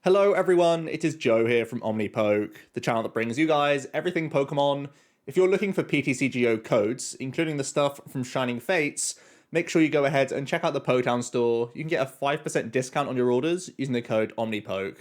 Hello everyone, it is Joe here from Omnipoke, the channel that brings you guys everything Pokemon. If you're looking for PTCGO codes, including the stuff from Shining Fates, make sure you go ahead and check out the Potown store. You can get a 5% discount on your orders using the code Omnipoke.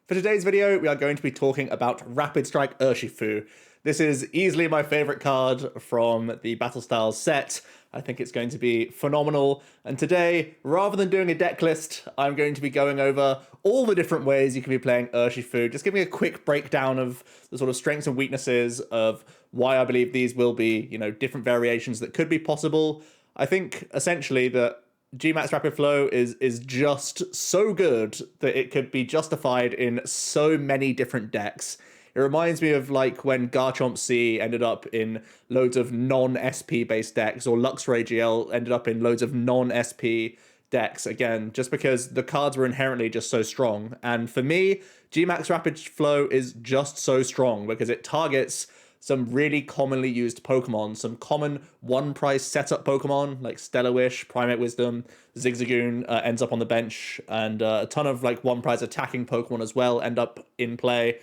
For today's video, we are going to be talking about Rapid Strike Urshifu. This is easily my favorite card from the Battle Styles set. I think it's going to be phenomenal. And today, rather than doing a deck list, I'm going to be going over all the different ways you can be playing Urshifu, just giving a quick breakdown of the sort of strengths and weaknesses of why I believe these will be, different variations that could be possible. I think essentially that GMAX Rapid Flow is just so good that it could be justified in so many different decks. It reminds me of like when Garchomp C ended up in loads of non-SP based decks, or Luxray GL ended up in loads of non-SP decks, again, just because the cards were inherently just so strong. And for me, GMAX Rapid Flow is just so strong because it targets some really commonly used Pokemon, some common one-price setup Pokemon like Stellar Wish, Primate Wisdom, Zigzagoon ends up on the bench, and a ton of like one-price attacking Pokemon as well end up in play,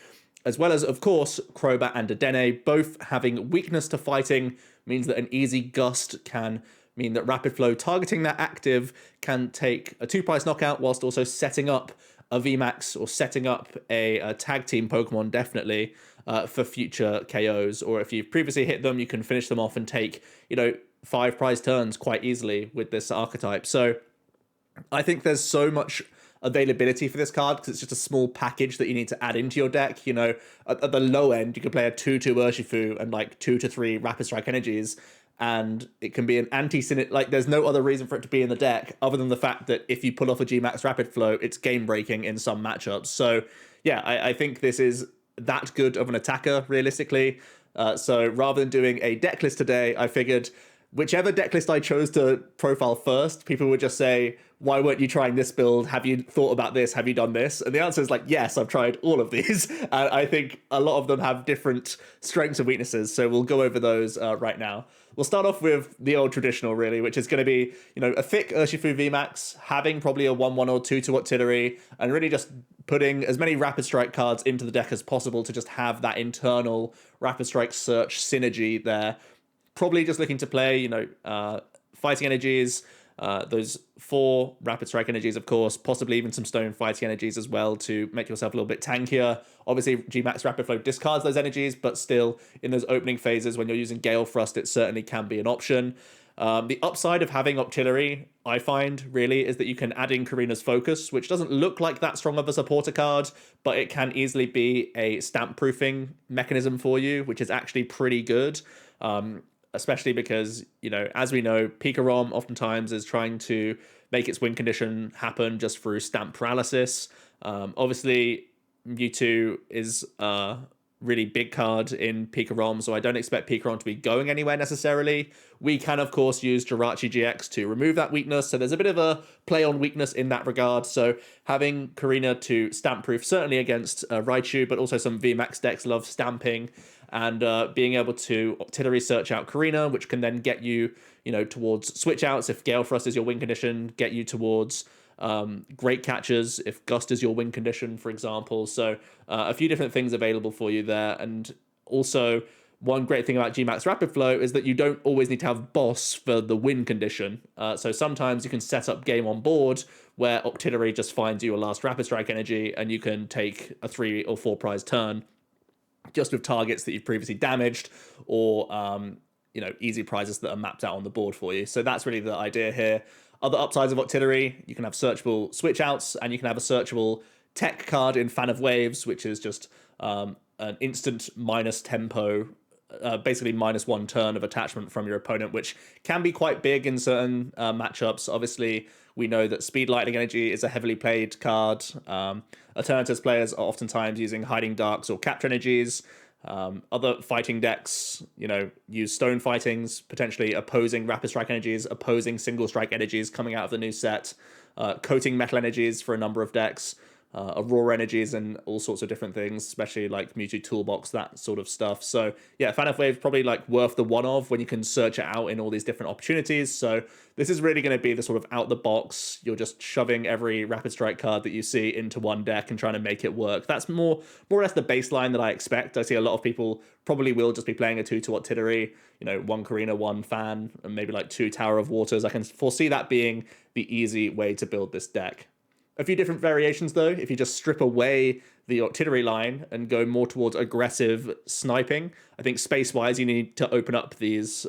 as well as, of course, Crobat and Dedenne. Both having weakness to fighting means that an easy gust can mean that Rapid Flow targeting that active can take a two-price knockout whilst also setting up a VMAX or setting up a tag team Pokemon, definitely, for future KOs. Or if you've previously hit them, you can finish them off and take, 5 prize turns quite easily with this archetype. So I think there's so much availability for this card because it's just a small package that you need to add into your deck. At the low end, you can play a 2/2 Urshifu and like 2 to 3 Rapid Strike energies, and it can be an anti-Sinnoh. Like, there's no other reason for it to be in the deck other than the fact that if you pull off a GMAX Rapid Flow, it's game breaking in some matchups. So yeah, I think this is that good of an attacker realistically. So rather than doing a deck list today, I figured whichever deck list I chose to profile first, people would just say, why weren't you trying this build? Have you thought about this? Have you done this? And the answer is like, yes, I've tried all of these. And I think a lot of them have different strengths and weaknesses. So we'll go over those right now. We'll start off with the old traditional, really, which is going to be, a thick Urshifu VMAX, having probably a 1/1 or 2/2 artillery, and really just putting as many Rapid Strike cards into the deck as possible to just have that internal Rapid Strike search synergy there. Probably just looking to play, fighting energies, those 4 Rapid Strike energies, of course, possibly even some stone fighting energies as well to make yourself a little bit tankier. Obviously, GMAX Rapid Flow discards those energies, but still, in those opening phases when you're using Gale Thrust, it certainly can be an option. The upside of having artillery, I find, really, is that you can add in Karina's Focus, which doesn't look like that strong of a supporter card, but it can easily be a stamp proofing mechanism for you, which is actually pretty good. Especially because, as we know, Pika-Rom oftentimes is trying to make its win condition happen just through stamp paralysis. Obviously, Mewtwo is a really big card in Pika-Rom, so I don't expect Pika-Rom to be going anywhere necessarily. We can, of course, use Jirachi GX to remove that weakness, so there's a bit of a play on weakness in that regard. So having Karina to stamp proof, certainly against Raichu, but also some VMAX decks love stamping, and being able to artillery search out Karina, which can then get you, towards switch outs if Gale Thrust is your win condition, get you towards great catchers if Gust is your win condition, for example. So a few different things available for you there. And also, one great thing about GMAX Rapid Flow is that you don't always need to have boss for the win condition. So sometimes you can set up game on board where artillery just finds you a last Rapid Strike energy and you can take a 3 or 4 prize turn just with targets that you've previously damaged, or easy prizes that are mapped out on the board for you. So that's really the idea here. Other upsides of artillery, you can have searchable switch outs, and you can have a searchable tech card in Fan of Waves, which is just an instant minus tempo, basically -1 turn of attachment from your opponent, which can be quite big in certain matchups. Obviously, we know that Speed Lightning Energy is a heavily played card. Alternatives players are oftentimes using Hiding Darks or Capture Energies. Other fighting decks, use Stone Fightings, potentially opposing Rapid Strike Energies, opposing Single Strike Energies coming out of the new set, coating Metal Energies for a number of decks. Aurora energies and all sorts of different things, especially like Mewtwo Toolbox, that sort of stuff. So yeah, Fan of Wave probably like worth the one of when you can search it out in all these different opportunities. So this is really going to be the sort of out the box. You're just shoving every Rapid Strike card that you see into one deck and trying to make it work. That's more or less the baseline that I expect. I see a lot of people probably will just be playing a 2-2 Artillery, you know, 1 Karina, 1 Fan, and maybe like 2 Tower of Waters. I can foresee that being the easy way to build this deck. A few different variations though, if you just strip away the artillery line and go more towards aggressive sniping. I think space-wise you need to open up these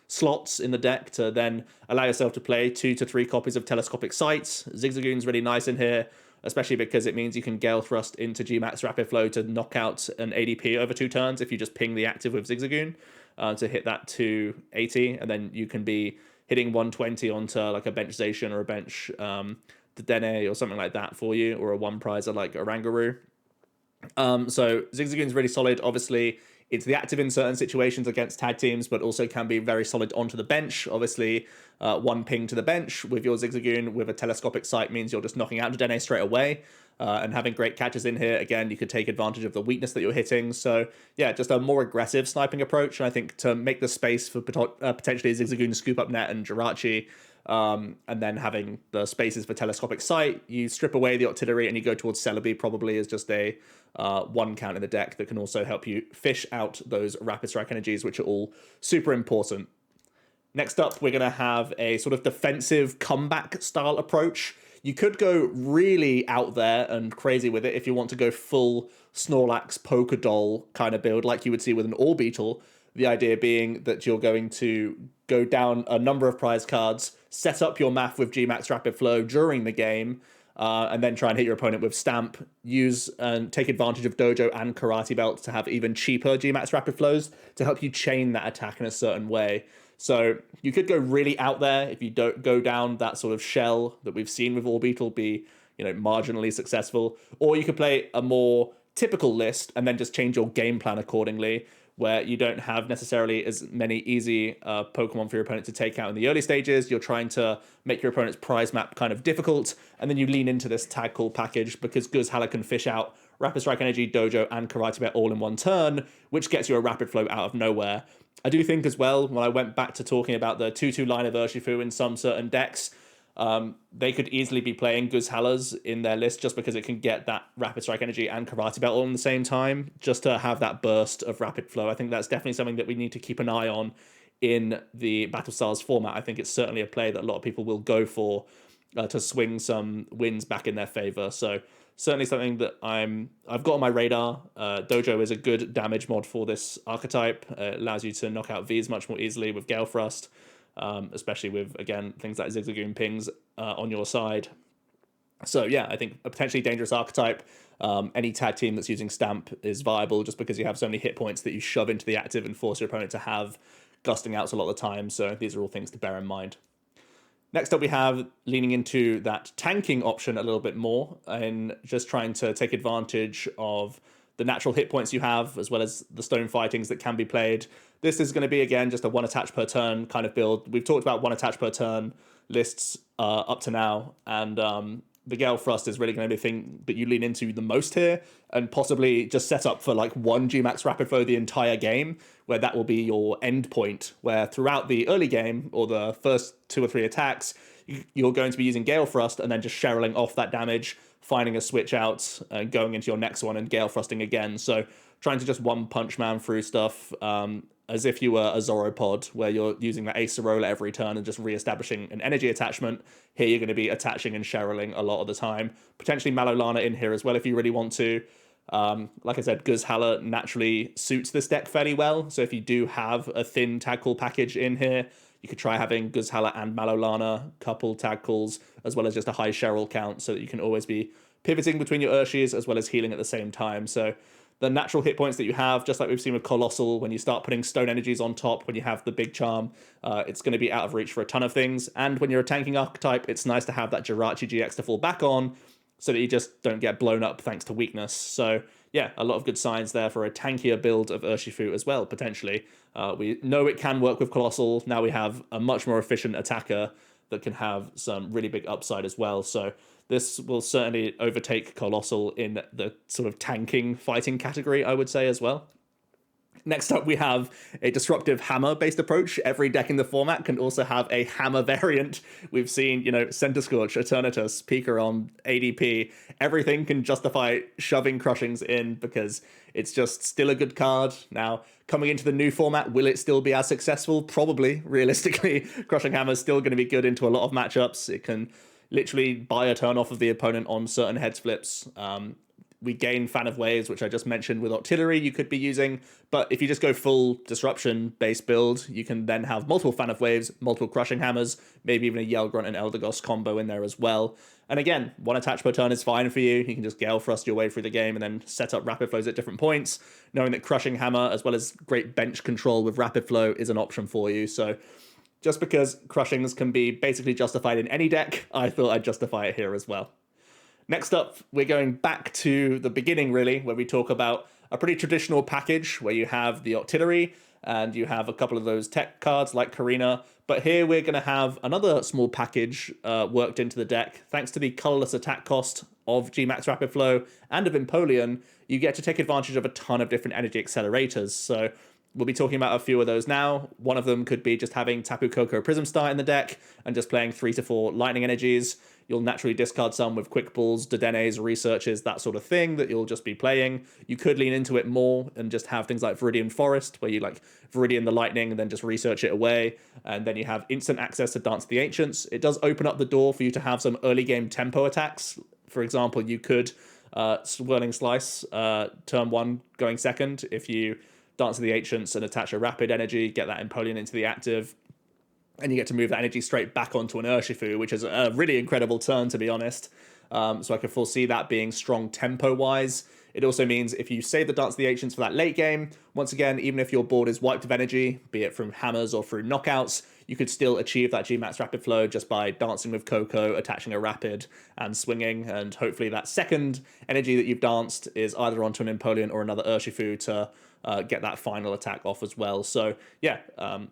slots in the deck to then allow yourself to play 2 to 3 copies of Telescopic Sights. Zigzagoon's really nice in here, especially because it means you can Gale Thrust into Gmax Rapid Flow to knock out an ADP over 2 turns if you just ping the active with Zigzagoon to hit that 280, and then you can be hitting 120 onto like a bench Zation or a bench Dene or something like that for you, or a 1-prizer like Oranguru. So Zigzagoon's really solid. Obviously, it's the active in certain situations against tag teams, but also can be very solid onto the bench. Obviously, 1 ping to the bench with your Zigzagoon with a Telescopic Sight means you're just knocking out Dene straight away. And having great catches in here, again, you could take advantage of the weakness that you're hitting. So yeah, just a more aggressive sniping approach. And I think to make the space for potentially Zigzagoon, Scoop Up Net, and Jirachi, and then having the spaces for Telescopic Sight, you strip away the artillery and you go towards Celebi probably as just a 1 count in the deck that can also help you fish out those Rapid Strike energies, which are all super important. Next up, we're going to have a sort of defensive comeback style approach. You could go really out there and crazy with it if you want to go full Snorlax Pokedoll kind of build like you would see with an AllBeetle. The idea being that you're going to go down a number of prize cards, set up your math with Gmax Rapid Flow during the game, and then try and hit your opponent with Stamp, use and take advantage of Dojo and Karate Belt to have even cheaper Gmax Rapid Flows to help you chain that attack in a certain way. So you could go really out there if you don't go down that sort of shell that we've seen with AllBeetle be, you know, marginally successful, or you could play a more typical list and then just change your game plan accordingly, where you don't have necessarily as many easy Pokemon for your opponent to take out in the early stages. You're trying to make your opponent's prize map kind of difficult, and then you lean into this tag call package because Guzhala can fish out Rapid Strike Energy, Dojo, and Karate Bet all in one turn, which gets you a Rapid Flow out of nowhere. I do think as well, when I went back to talking about the 2-2 line of Urshifu in some certain decks, they could easily be playing Guzhalas in their list just because it can get that Rapid Strike Energy and Karate Belt all in the same time, just to have that burst of Rapid Flow. I think that's definitely something that we need to keep an eye on in the Battle Styles format. I think it's certainly a play that a lot of people will go for to swing some wins back in their favor. So certainly something that I've got on my radar. Dojo is a good damage mod for this archetype. It allows you to knock out Vs much more easily with Gale Thrust, especially with, again, things like Zigzagoon pings on your side. So yeah, I think a potentially dangerous archetype. Any tag team that's using Stamp is viable just because you have so many hit points that you shove into the active and force your opponent to have gusting outs a lot of the time. So these are all things to bear in mind. Next up, we have leaning into that tanking option a little bit more and just trying to take advantage of the natural hit points you have, as well as the stone fightings that can be played. This is going to be, again, just a 1 attach per turn kind of build. We've talked about 1 attach per turn lists up to now, and the Gale Thrust is really going to be the thing that you lean into the most here, and possibly just set up for like 1 Gmax Rapid Flow the entire game, where that will be your end point, where throughout the early game, or the first 2 or 3 attacks, you're going to be using Gale Thrust and then just Cheryling off that damage, finding a switch out, and going into your next one and Gale Thrusting again. So trying to just one punch man through stuff, as if you were a Zoropod, where you're using that Acerola every turn and just re-establishing an energy attachment. Here you're going to be attaching and Cheryling a lot of the time. Potentially Malolana in here as well if you really want to. Like I said, Guzhala naturally suits this deck fairly well, so if you do have a thin tag call package in here, you could try having Guzhala and Malolana couple tag calls, as well as just a high Cheryl count, so that you can always be pivoting between your Urshis as well as healing at the same time. So the natural hit points that you have, just like we've seen with Colossal, when you start putting stone energies on top, when you have the big charm, it's going to be out of reach for a ton of things. And when you're a tanking archetype, it's nice to have that Jirachi GX to fall back on, so that you just don't get blown up thanks to weakness. So yeah, a lot of good signs there for a tankier build of Urshifu as well, potentially. We know it can work with Colossal. Now we have a much more efficient attacker that can have some really big upside as well. So this will certainly overtake Colossal in the sort of tanking fighting category, I would say, as well. Next up, we have a disruptive hammer-based approach. Every deck in the format can also have a hammer variant. We've seen, Center Scorch, Eternatus, Pikarom, ADP. Everything can justify shoving Crushings in because it's just still a good card. Now, coming into the new format, will it still be as successful? Probably, realistically. Crushing Hammer is still going to be good into a lot of matchups. It can literally buy a turn off of the opponent on certain heads flips. We gain Fan of Waves, which I just mentioned with Octillery you could be using. But if you just go full Disruption-based build, you can then have multiple Fan of Waves, multiple Crushing Hammers, maybe even a Yell Grunt and Eldegoss combo in there as well. And again, one attach per turn is fine for you. You can just Gale Thrust your way through the game and then set up Rapid Flows at different points, knowing that Crushing Hammer, as well as great bench control with Rapid Flow, is an option for you. So just because Crushings can be basically justified in any deck, I thought I'd justify it here as well. Next up, we're going back to the beginning, really, where we talk about a pretty traditional package where you have the Octillery and you have a couple of those tech cards like Karina. But here we're going to have another small package worked into the deck. Thanks to the colorless attack cost of Gmax Rapid Flow and of Empoleon, you get to take advantage of a ton of different energy accelerators. So we'll be talking about a few of those now. One of them could be just having Tapu Koko Prism Star in the deck and just playing 3 to 4 lightning energies. You'll naturally discard some with Quick Balls, Dedenes, Researches, that sort of thing that you'll just be playing. You could lean into it more and just have things like Viridian Forest, where you like Viridian the Lightning and then just research it away. And then you have instant access to Dance of the Ancients. It does open up the door for you to have some early game tempo attacks. For example, you could Swirling Slice, turn 1 going second. If you Dance of the Ancients and attach a Rapid Energy, get that Empoleon into the active, and you get to move that energy straight back onto an Urshifu, which is a really incredible turn, to be honest. So I could foresee that being strong tempo-wise. It also means if you save the Dance of the Ancients for that late game, once again, even if your board is wiped of energy, be it from hammers or through knockouts, you could still achieve that Gmax Rapid Flow just by dancing with Coco, attaching a Rapid, and swinging. And hopefully that second energy that you've danced is either onto an Empoleon or another Urshifu to get that final attack off as well. So yeah,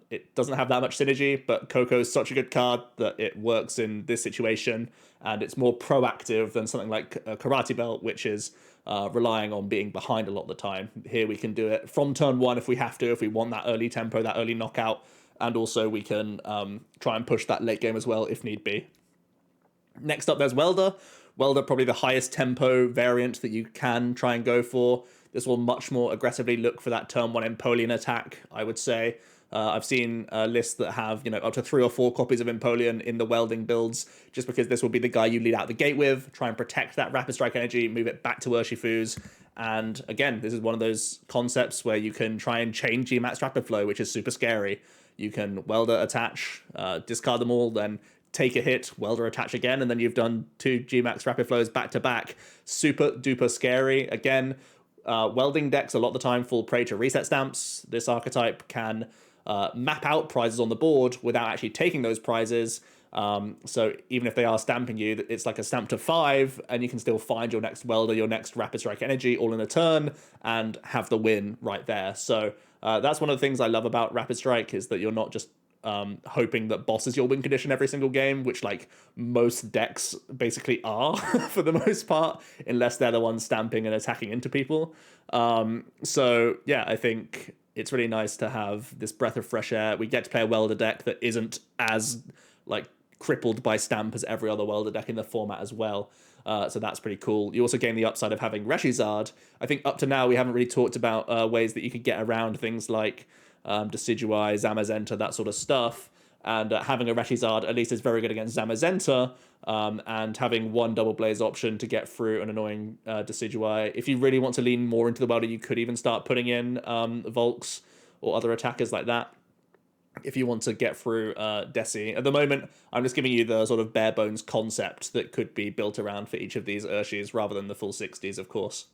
it doesn't have that much synergy, but Coco is such a good card that it works in this situation, and it's more proactive than something like Karate Belt, which is relying on being behind a lot of the time. Here we can do it from turn 1 if we have to, if we want that early tempo, that early knockout, and also we can try and push that late game as well if need be. Next up, there's Welder. Welder, probably the highest tempo variant that you can try and go for. This will much more aggressively look for that turn 1 Empoleon attack, I would say. I've seen lists that have, up to 3 or 4 copies of Empoleon in the welding builds, just because this will be the guy you lead out the gate with, try and protect that Rapid Strike energy, move it back to Urshifus. And again, this is one of those concepts where you can try and chain Gmax Rapid Flow, which is super scary. You can Welder attach, discard them all, then take a hit, Welder attach again, and then you've done 2 Gmax Rapid Flows back to back. Super duper scary. Again, welding decks a lot of the time fall prey to reset stamps. This archetype can map out prizes on the board without actually taking those prizes. So even if they are stamping you, it's like a stamp to 5, and you can still find your next Welder, your next Rapid Strike energy all in a turn and have the win right there. So that's one of the things I love about Rapid Strike, is that you're not just hoping that boss is your win condition every single game, which like most decks basically are for the most part, unless they're the ones stamping and attacking into people. So yeah, I think it's really nice to have this breath of fresh air. We get to play a Welder deck that isn't as like crippled by stamp as every other Welder deck in the format as well. So that's pretty cool. You also gain the upside of having Reshizard. I think up to now we haven't really talked about ways that you could get around things like Decidueye, Zamazenta, that sort of stuff. And having a Reshizard at least is very good against Zamazenta, and having one Double Blaze option to get through an annoying Decidueye. If you really want to lean more into the Welder, you could even start putting in Volks or other attackers like that if you want to get through Desi. At the moment, I'm just giving you the sort of bare bones concept that could be built around for each of these Urshis, rather than the full 60s, of course.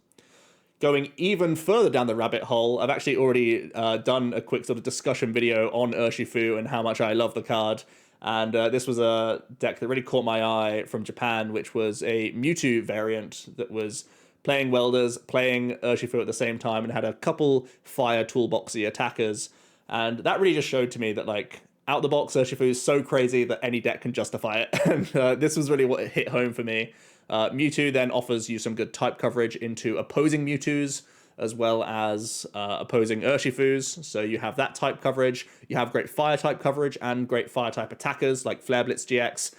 Going even further down the rabbit hole, I've actually already done a quick sort of discussion video on Urshifu and how much I love the card. And this was a deck that really caught my eye from Japan, which was a Mewtwo variant that was playing Welders, playing Urshifu at the same time, and had a couple fire toolboxy attackers. And that really just showed to me that, like, out the box, Urshifu is so crazy that any deck can justify it. And this was really what hit home for me. Mewtwo then offers you some good type coverage into opposing Mewtwo's, as well as opposing Urshifus. So you have that type coverage. You have great fire type coverage and great fire type attackers like Flare Blitz GX,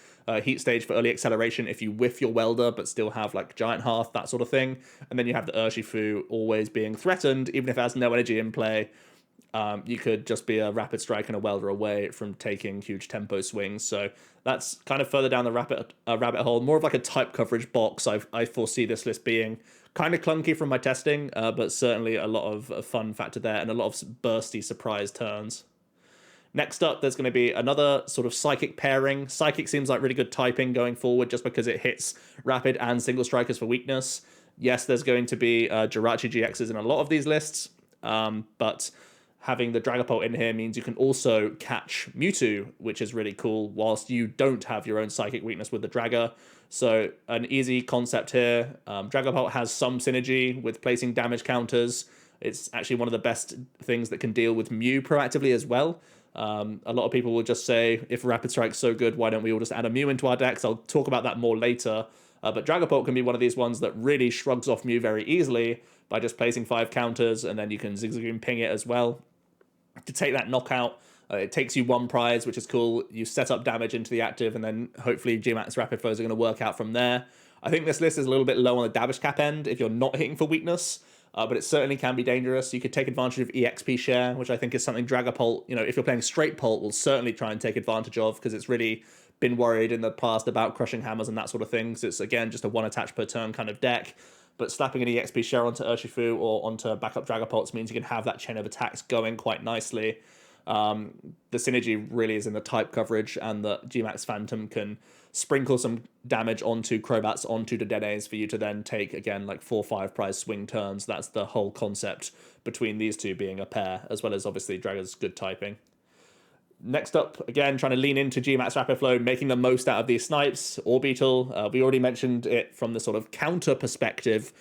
Heat Stage for early acceleration if you whiff your Welder but still have like Giant Hearth, that sort of thing. And then you have the Urshifu always being threatened, even if it has no energy in play. You could just be a Rapid Strike and a Welder away from taking huge tempo swings. So that's kind of further down the rabbit hole. More of like a type coverage box. I foresee this list being kind of clunky from my testing, but certainly a lot of fun factor there and a lot of bursty surprise turns. Next up, there's going to be another sort of Psychic pairing. Psychic seems like really good typing going forward just because it hits Rapid and Single Strikers for weakness. Yes, there's going to be Jirachi GXs in a lot of these lists, but having the Dragapol in here means you can also catch Mewtwo, which is really cool, whilst you don't have your own Psychic weakness with the Draga. So an easy concept here. Dragapol has some synergy with placing damage counters. It's actually one of the best things that can deal with Mew proactively as well. A lot of people will just say, if Rapid Strike's so good, why don't we all just add a Mew into our decks? I'll talk about that more later. But Dragapol can be one of these ones that really shrugs off Mew very easily by just placing 5 counters, and then you can Zigzagoon ping it as well to take that knockout. It takes you 1 prize, which is cool. You set up damage into the active, and then hopefully GMAX Rapid Flows are going to work out from there. I think this list is a little bit low on the damage cap end if you're not hitting for weakness, but it certainly can be dangerous. You could take advantage of EXP share, which I think is something Dragapult, if you're playing straight Pult, will certainly try and take advantage of, because it's really been worried in the past about crushing hammers and that sort of thing. So it's, again, just a 1 attach per turn kind of deck. But slapping an EXP share onto Urshifu or onto backup Dragapults means you can have that chain of attacks going quite nicely. The synergy really is in the type coverage, and the GMAX Phantom can sprinkle some damage onto Crobats, onto the Denes for you to then take, again, like 4 or 5 prize swing turns. That's the whole concept between these two being a pair, as well as obviously Draga's good typing. Next up, again, trying to lean into GMAX Rapid Flow, making the most out of these snipes. AllBeetle, we already mentioned it from the sort of counter perspective,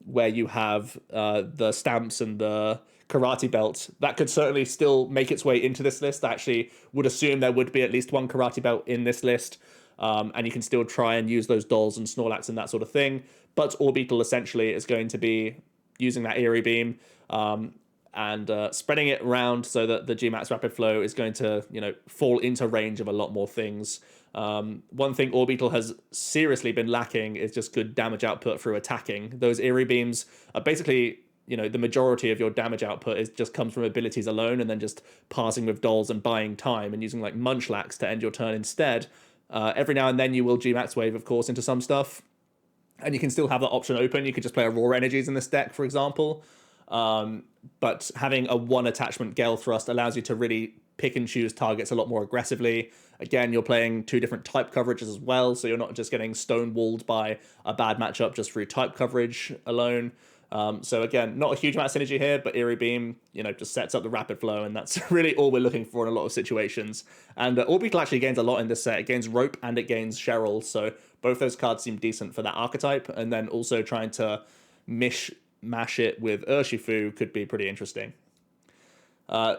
where you have the stamps and the karate belt. That could certainly still make its way into this list. I actually would assume there would be at least 1 karate belt in this list, and you can still try and use those dolls and Snorlax and that sort of thing. But AllBeetle essentially is going to be using that Eerie Beam, and spreading it around so that the GMAX Rapid Flow is going to, fall into range of a lot more things. One thing AllBeetle has seriously been lacking is just good damage output through attacking. Those Eerie Beams are basically, the majority of your damage output just comes from abilities alone, and then just passing with dolls and buying time and using like Munchlax to end your turn instead. Every now and then you will GMAX Wave, of course, into some stuff, and you can still have that option open. You could just play Aurora Energies in this deck, for example. But having a 1 attachment Gale Thrust allows you to really pick and choose targets a lot more aggressively. Again, you're playing 2 different type coverages as well, so you're not just getting stonewalled by a bad matchup just through type coverage alone. So again, not a huge amount of synergy here, but Eerie Beam, just sets up the Rapid Flow, and that's really all we're looking for in a lot of situations. And AllBeetle actually gains a lot in this set. It gains Rope and it gains Cheryl, so both those cards seem decent for that archetype, and then also trying to mash it with Urshifu could be pretty interesting.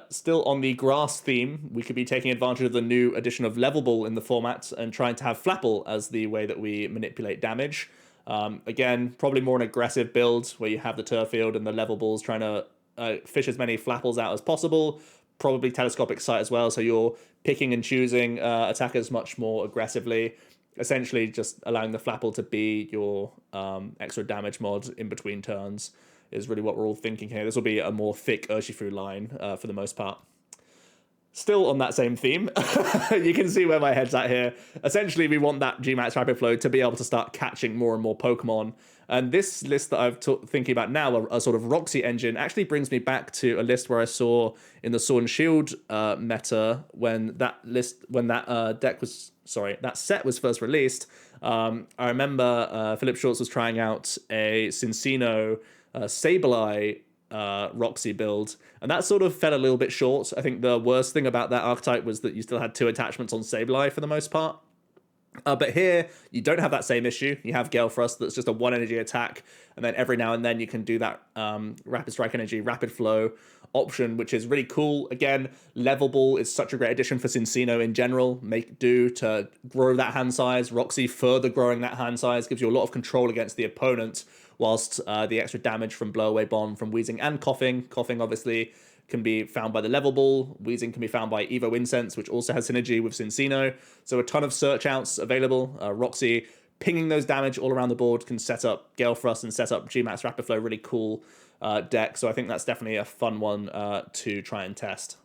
Still on the grass theme, we could be taking advantage of the new addition of Level Ball in the format and trying to have Flapple as the way that we manipulate damage. Again, probably more an aggressive build where you have the turf field and the Level Balls trying to fish as many Flapples out as possible. Probably Telescopic Sight as well, so you're picking and choosing attackers much more aggressively. Essentially just allowing the Flapple to be your extra damage mod in between turns is really what we're all thinking here. This will be a more thick Urshifu line for the most part. Still on that same theme, you can see where my head's at here. Essentially, we want that GMAX Rapid Flow to be able to start catching more and more Pokemon. And this list that I'm thinking about now, a sort of Roxy engine, actually brings me back to a list where I saw in the Sword and Shield meta when that set was first released. I remember Philip Schwartz was trying out a Cincino Sableye Roxy build, and that sort of fell a little bit short. I think the worst thing about that archetype was that you still had 2 attachments on Sableye for the most part. But here, you don't have that same issue. You have Gale Thrust that's just a 1 energy attack, and then every now and then you can do that Rapid Strike Energy, Rapid Flow option, which is really cool. Again, Level Ball is such a great addition for Cincino in general. Make do to grow that hand size. Roxy further growing that hand size gives you a lot of control against the opponent, whilst the extra damage from Blowaway Bomb, from Wheezing and Coughing. Coughing, obviously, can be found by the Level Ball. Wheezing can be found by Evo Incense, which also has synergy with Cincino. So a ton of search outs available. Roxy pinging those damage all around the board can set up Gale Thrust and set up Gmax Rapid Flow. Really cool deck. So I think that's definitely a fun one to try and test.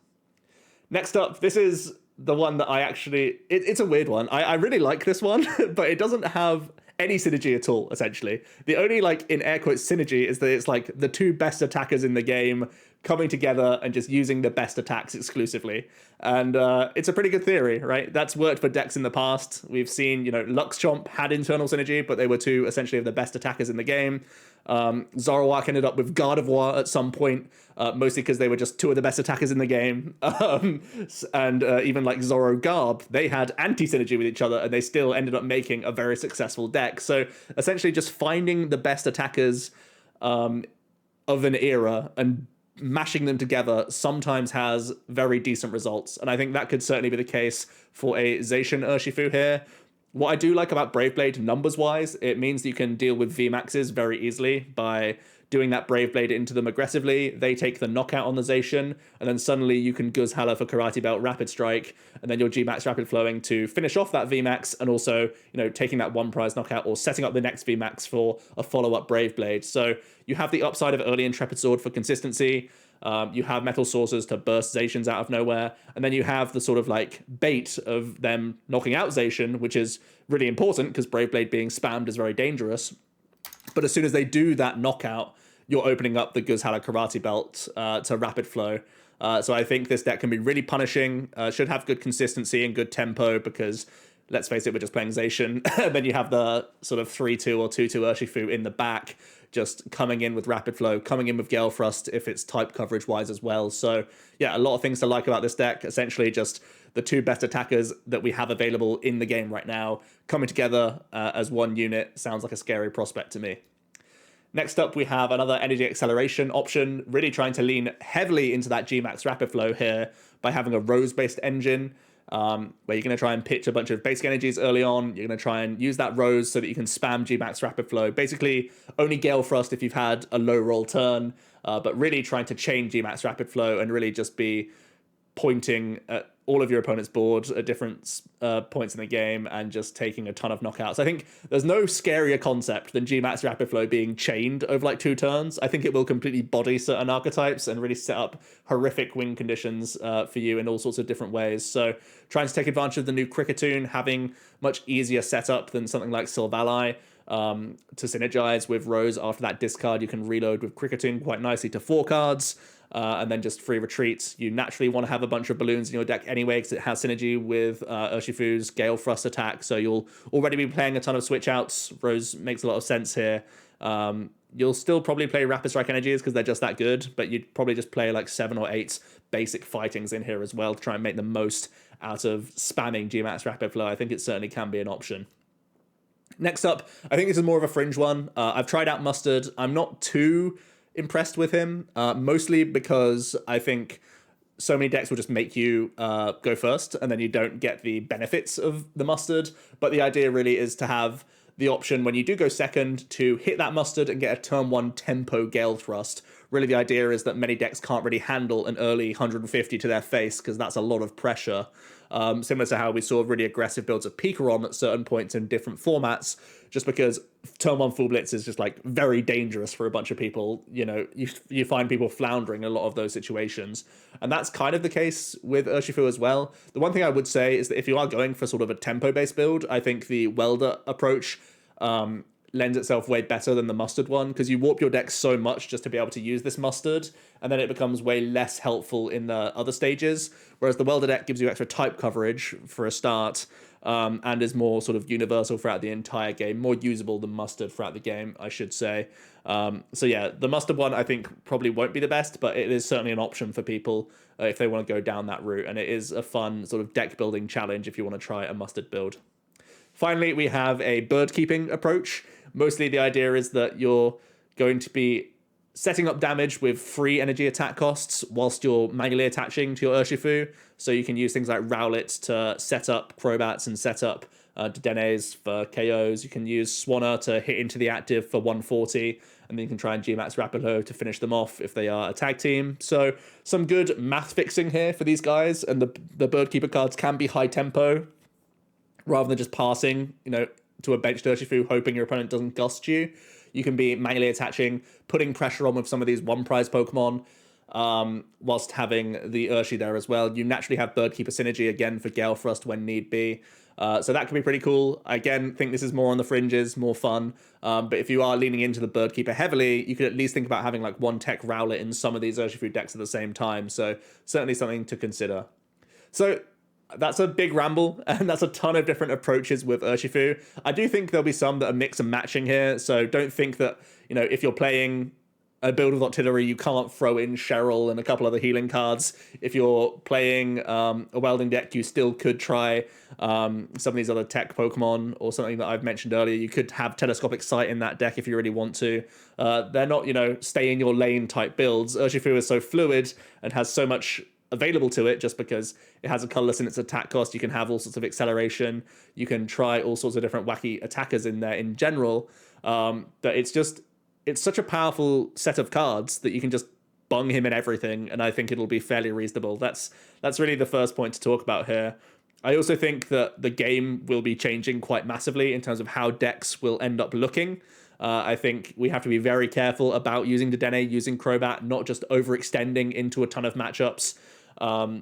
Next up, this is the one that I actually... It's a weird one. I really like this one, but it doesn't have any synergy at all, essentially. The only, like, in air quotes, synergy is that it's, like, the two best attackers in the game coming together and just using the best attacks exclusively. And it's a pretty good theory, right? That's worked for decks in the past. We've seen, Lux Chomp had internal synergy, but they were two, essentially, of the best attackers in the game. Zoroark ended up with Gardevoir at some point, mostly because they were just two of the best attackers in the game. And even like Zoro Garb, they had anti-synergy with each other, and they still ended up making a very successful deck. So essentially just finding the best attackers of an era and mashing them together sometimes has very decent results. And I think that could certainly be the case for a Zation Urshifu here. What I do like about Brave Blade numbers-wise, it means that you can deal with VMAXs very easily by doing that Brave Blade into them aggressively. They take the knockout on the Zation, and then suddenly you can Guzhala for Karate Belt, Rapid Strike, and then your Gmax Rapid Flowing to finish off that VMAX, and also, taking that one prize knockout or setting up the next VMAX for a follow-up Brave Blade. So you have the upside of early Intrepid Sword for consistency. You have Metal Saucers to burst Zations out of nowhere, and then you have the sort of like bait of them knocking out Zation, which is really important because Brave Blade being spammed is very dangerous. But as soon as they do that knockout, you're opening up the Guzhala Karate Belt to Rapid Flow. So I think this deck can be really punishing, should have good consistency and good tempo because, let's face it, we're just playing Zation. Then you have the sort of 3-2 or 2-2 Urshifu in the back, just coming in with Rapid Flow, coming in with Gale Thrust if it's type coverage wise as well. So yeah, a lot of things to like about this deck. Essentially just the two best attackers that we have available in the game right now coming together as one unit. Sounds like a scary prospect to me. Next up, we have another energy acceleration option, really trying to lean heavily into that Gmax Rapid Flow here by having a Rose-based engine. Where you're going to try and pitch a bunch of basic energies early on. You're going to try and use that Rose so that you can spam Gmax Rapid Flow. Basically, only Gale Thrust if you've had a low roll turn, but really trying to chain Gmax Rapid Flow and really just be pointing at all of your opponent's board at different points in the game and just taking a ton of knockouts. I think there's no scarier concept than Gmax Rapid Flow being chained over like 2 turns. I think it will completely body certain archetypes and really set up horrific win conditions for you in all sorts of different ways. So trying to take advantage of the new Cricketune, having much easier setup than something like Sylvally. To synergize with Rose after that discard, you can reload with Cricketune quite nicely to 4 cards. And then just free retreats. You naturally want to have a bunch of balloons in your deck anyway because it has synergy with Urshifu's Gale Thrust attack. So you'll already be playing a ton of switch outs. Rose makes a lot of sense here. You'll still probably play Rapid Strike Energies because they're just that good, but you'd probably just play like 7 or 8 basic fightings in here as well to try and make the most out of spamming Gmax Rapid Flow. I think it certainly can be an option. Next up, I think this is more of a fringe one. I've tried out Mustard. I'm not too impressed with him, mostly because I think so many decks will just make you go first and then you don't get the benefits of the Mustard. But the idea really is to have the option when you do go second to hit that Mustard and get a turn 1 tempo Gale Thrust. Really the idea is that many decks can't really handle an early 150 to their face because that's a lot of pressure. Similar to how we saw really aggressive builds of Pikarom at certain points in different formats, just because turn 1 full blitz is just like very dangerous for a bunch of people. You find people floundering in a lot of those situations. And that's kind of the case with Urshifu as well. The one thing I would say is that if you are going for sort of a tempo-based build, I think the Welder approach lends itself way better than the Mustard one, because you warp your deck so much just to be able to use this Mustard, and then it becomes way less helpful in the other stages, whereas the Welder deck gives you extra type coverage for a start, and is more sort of universal throughout the entire game, more usable than Mustard throughout the game, I should say. So yeah, the Mustard one I think probably won't be the best, but it is certainly an option for people if they want to go down that route, and it is a fun sort of deck building challenge if you want to try a Mustard build. Finally, we have a bird keeping approach. Mostly the idea is that you're going to be setting up damage with free energy attack costs whilst you're manually attaching to your Urshifu. So you can use things like Rowlet to set up Crobats and set up Dedenes for KOs. You can use Swanna to hit into the active for 140, and then you can try and Gmax Rapido to finish them off if they are a tag team. So some good math fixing here for these guys, and the bird keeper cards can be high tempo rather than just passing, to a benched Urshifu hoping your opponent doesn't gust you. You can be manually attaching, putting pressure on with some of these one prize Pokemon, whilst having the Urshi there as well. You naturally have bird keeper synergy again for Gale Thrust when need be. So that can be pretty cool. I again think this is more on the fringes, more fun. But if you are leaning into the bird keeper heavily, you could at least think about having like one tech Rowlet in some of these Urshifu decks at the same time. So certainly something to consider. So that's a big ramble, and that's a ton of different approaches with Urshifu. I do think there'll be some that are mix and matching here, so don't think that, if you're playing a build with artillery, you can't throw in Cheryl and a couple other healing cards. If you're playing a welding deck, you still could try some of these other tech Pokemon, or something that I've mentioned earlier. You could have Telescopic Sight in that deck if you really want to. They're not, stay in your lane type builds. Urshifu is so fluid and has so much available to it just because it has a colorless in its attack cost. You can have all sorts of acceleration. You can try all sorts of different wacky attackers in there in general. That it's such a powerful set of cards that you can just bung him in everything, and I think it'll be fairly reasonable. That's really the first point to talk about here. I also think that the game will be changing quite massively in terms of how decks will end up looking. I think we have to be very careful about using Dedenne, using Crobat, not just overextending into a ton of matchups.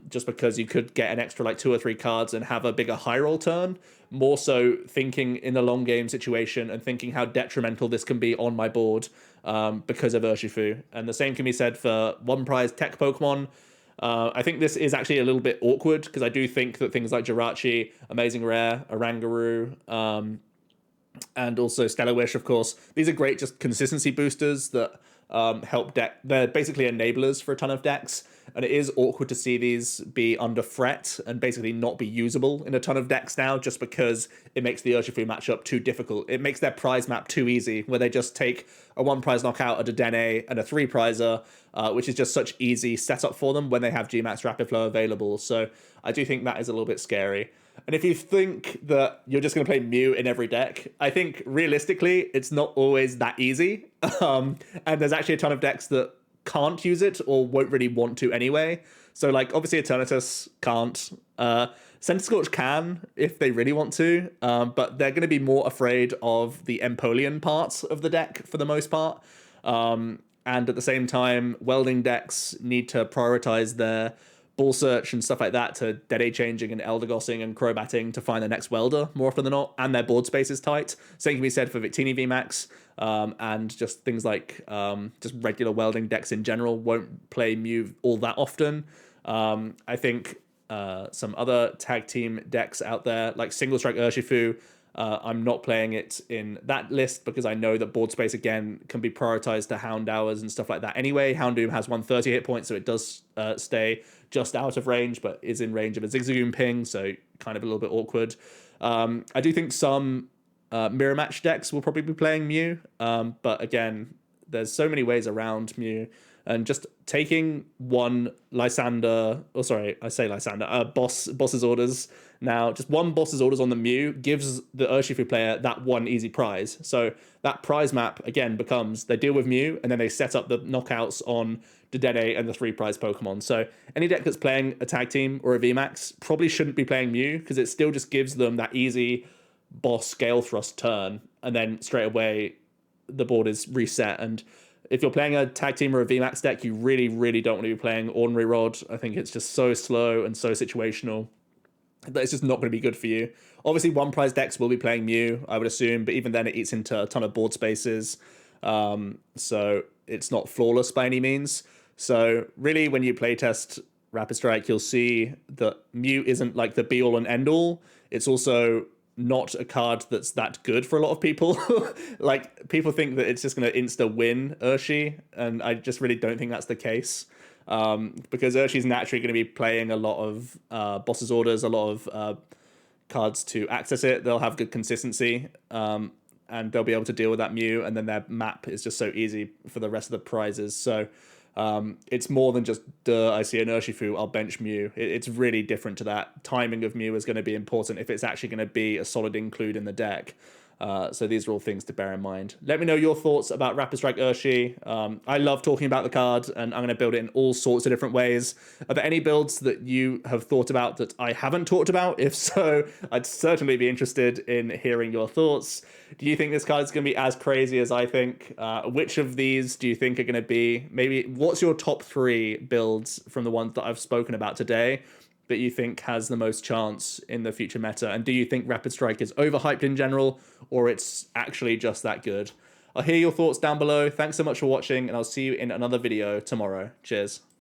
Just because you could get an extra like 2 or 3 cards and have a bigger high roll turn. More so thinking in the long game situation and thinking how detrimental this can be on my board because of Urshifu. And the same can be said for one prize tech Pokemon. I think this is actually a little bit awkward because I do think that things like Jirachi, Amazing Rare, Oranguru, and also Stellar Wish, of course, these are great just consistency boosters that help deck. They're basically enablers for a ton of decks, and it is awkward to see these be under threat and basically not be usable in a ton of decks now, just because it makes the Urshifu matchup too difficult. It makes their prize map too easy, where they just take a 1 prize knockout, a Dedenne, and a 3 prizer, which is just such easy setup for them when they have Gmax Rapid Flow available. So I do think that is a little bit scary. And if you think that you're just going to play Mew in every deck, I think realistically, it's not always that easy. And there's actually a ton of decks that can't use it or won't really want to anyway. So like obviously Eternatus can't. Centiskorch can if they really want to, but they're going to be more afraid of the Empoleon parts of the deck for the most part. And at the same time, welding decks need to prioritize their ball search and stuff like that to Dead Age changing and Eldegossing and Crobatting to find the next welder more often than not, and their board space is tight. Same can be said for Victini VMAX, and just things like just regular welding decks in general won't play Mew all that often. I think some other tag team decks out there, like Single Strike Urshifu, I'm not playing it in that list because I know that board space, again, can be prioritized to Hound Hours and stuff like that anyway. Houndoom has 130 hit points, so it does stay just out of range, but is in range of a Zigzagoon ping, so kind of a little bit awkward. I do think some mirror match decks will probably be playing Mew, but again, there's so many ways around Mew. And just taking one Lysander, boss's orders now, just one boss's orders on the Mew gives the Urshifu player that one easy prize. So that prize map, again, becomes they deal with Mew, and then they set up the knockouts on Dedenne and the 3 prize Pokemon. So any deck that's playing a tag team or a VMAX probably shouldn't be playing Mew, because it still just gives them that easy boss Gale Thrust turn, and then straight away the board is reset. And if you're playing a tag team or a VMAX deck, you really, really don't want to be playing Ordinary Rod. I think it's just so slow and so situational that it's just not going to be good for you. Obviously, one prize decks will be playing Mew, I would assume, but even then it eats into a ton of board spaces. So it's not flawless by any means. So really, when you playtest Rapid Strike, you'll see that Mew isn't like the be-all and end-all. It's also not a card that's that good for a lot of people. Like, people think that it's just going to insta-win Urshi, and I just really don't think that's the case. Because Urshi's naturally going to be playing a lot of boss's orders, a lot of cards to access it. They'll have good consistency, and they'll be able to deal with that Mew, and then their map is just so easy for the rest of the prizes. So it's more than just, I see an Urshifu, I'll bench Mew. It's really different to that. Timing of Mew is going to be important if it's actually going to be a solid include in the deck. So these are all things to bear in mind. Let me know your thoughts about Rapid Strike Urshi. I love talking about the card, and I'm going to build it in all sorts of different ways. Are there any builds that you have thought about that I haven't talked about? If so, I'd certainly be interested in hearing your thoughts. Do you think this card is going to be as crazy as I think? Which of these do you think are going to be? Maybe what's your top 3 builds from the ones that I've spoken about today that you think has the most chance in the future meta? And do you think Rapid Strike is overhyped in general, or it's actually just that good? I'll hear your thoughts down below. Thanks so much for watching, and I'll see you in another video tomorrow. Cheers.